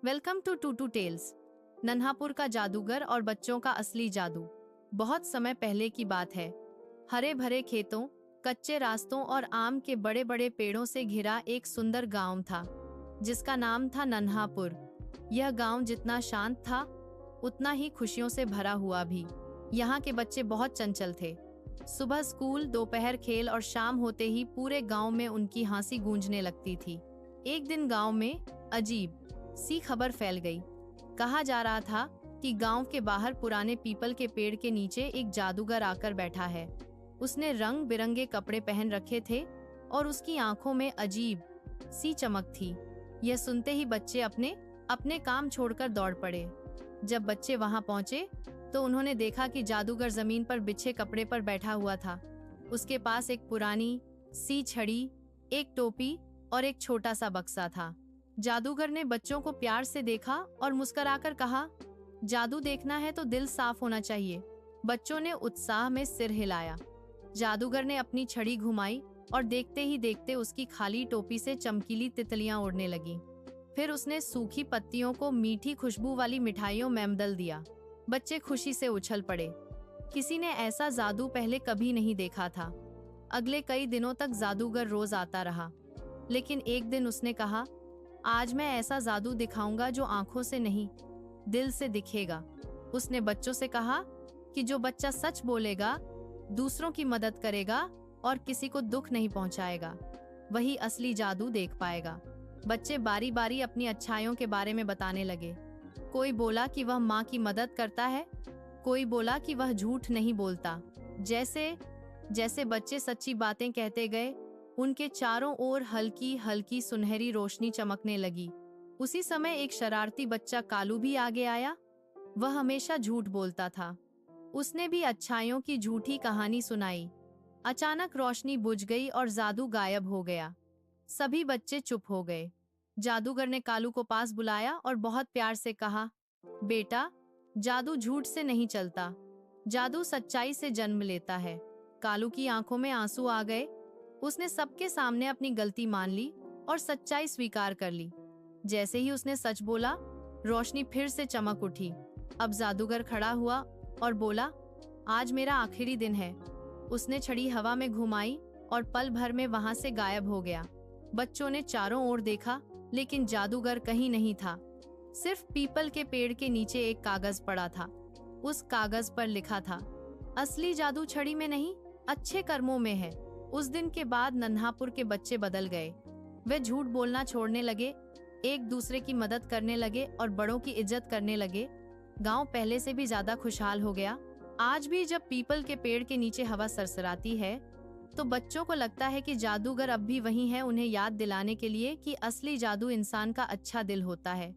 Welcome to Tutu tales. Nanhapur का जादूगर और बच्चों का असली जादू। बहुत समय पहले की बात है। हरे भरे खेतों, कच्चे रास्तों और आम के बड़े बड़े पेड़ों से घिरा एक सुंदर गांव था, जिसका नाम था नन्हापुर। यह गांव जितना शांत था, उतना ही खुशियों से भरा हुआ भी। यहाँ के बच्चे बहुत चंचल थे। सुबह स्कूल, दोपहर खेल और शाम होते ही पूरे गांव में उनकी हंसी गूंजने लगती थी। एक दिन गांव में अजीब सी खबर फैल गई। कहा जा रहा था कि गांव के बाहर पुराने पीपल के पेड़ के नीचे एक जादूगर आकर बैठा है। उसने रंग बिरंगे कपड़े पहन रखे थे और उसकी आंखों में अजीब सी चमक थी। यह सुनते ही बच्चे अपने अपने काम छोड़कर दौड़ पड़े। जब बच्चे वहां पहुंचे तो उन्होंने देखा कि जादूगर जमीन पर बिछे कपड़े पर बैठा हुआ था। उसके पास एक पुरानी सी छड़ी, एक टोपी और एक छोटा सा बक्सा था। जादूगर ने बच्चों को प्यार से देखा और मुस्कुराकर कहा, जादू देखना है तो दिल साफ होना चाहिए। बच्चों ने उत्साह में सिर हिलाया। जादूगर ने अपनी छड़ी घुमाई और देखते ही देखते उसकी खाली टोपी से चमकीली तितलियां उड़ने लगीं। फिर उसने सूखी पत्तियों को मीठी खुशबू वाली मिठाइयों में बदल दिया। बच्चे खुशी से उछल पड़े। किसी ने ऐसा जादू पहले कभी नहीं देखा था। अगले कई दिनों तक जादूगर रोज आता रहा, लेकिन एक दिन उसने कहा, आज मैं ऐसा जादू दिखाऊंगा जो आंखों से नहीं, दिल से दिखेगा। उसने बच्चों से कहा कि जो बच्चा सच बोलेगा, दूसरों की मदद करेगा और किसी को दुख नहीं पहुंचाएगा, वही असली जादू देख पाएगा। बच्चे बारी बारी अपनी अच्छाइयों के बारे में बताने लगे। कोई बोला कि वह माँ की मदद करता है, कोई बोला कि वह झूठ नहीं बोलता। जैसे जैसे बच्चे सच्ची बातें कहते गए, उनके चारों ओर हल्की हल्की सुनहरी रोशनी चमकने लगी। उसी समय एक शरारती बच्चा कालू भी आगे आया। वह हमेशा झूठ बोलता था। उसने भी अच्छाइयों की झूठी कहानी सुनाई। अचानक रोशनी बुझ गई और जादू गायब हो गया। सभी बच्चे चुप हो गए। जादूगर ने कालू को पास बुलाया और बहुत प्यार से कहा, बेटा, जादू झूठ से नहीं चलता, जादू सच्चाई से जन्म लेता है। कालू की आंखों में आंसू आ गए। उसने सबके सामने अपनी गलती मान ली और सच्चाई स्वीकार कर ली। जैसे ही उसने सच बोला, रोशनी फिर से चमक उठी। अब जादूगर खड़ा हुआ और बोला, आज मेरा आखिरी दिन है। उसने छड़ी हवा में घुमाई और पल भर में वहां से गायब हो गया। बच्चों ने चारों ओर देखा, लेकिन जादूगर कहीं नहीं था। सिर्फ पीपल के पेड़ के नीचे एक कागज पड़ा था। उस कागज पर लिखा था, असली जादू छड़ी में नहीं, अच्छे कर्मों में है। उस दिन के बाद नन्हापुर के बच्चे बदल गए। वे झूठ बोलना छोड़ने लगे, एक दूसरे की मदद करने लगे और बड़ों की इज्जत करने लगे। गांव पहले से भी ज्यादा खुशहाल हो गया। आज भी जब पीपल के पेड़ के नीचे हवा सरसराती है, तो बच्चों को लगता है कि जादूगर अब भी वही है, उन्हें याद दिलाने के लिए कि असली जादू इंसान का अच्छा दिल होता है।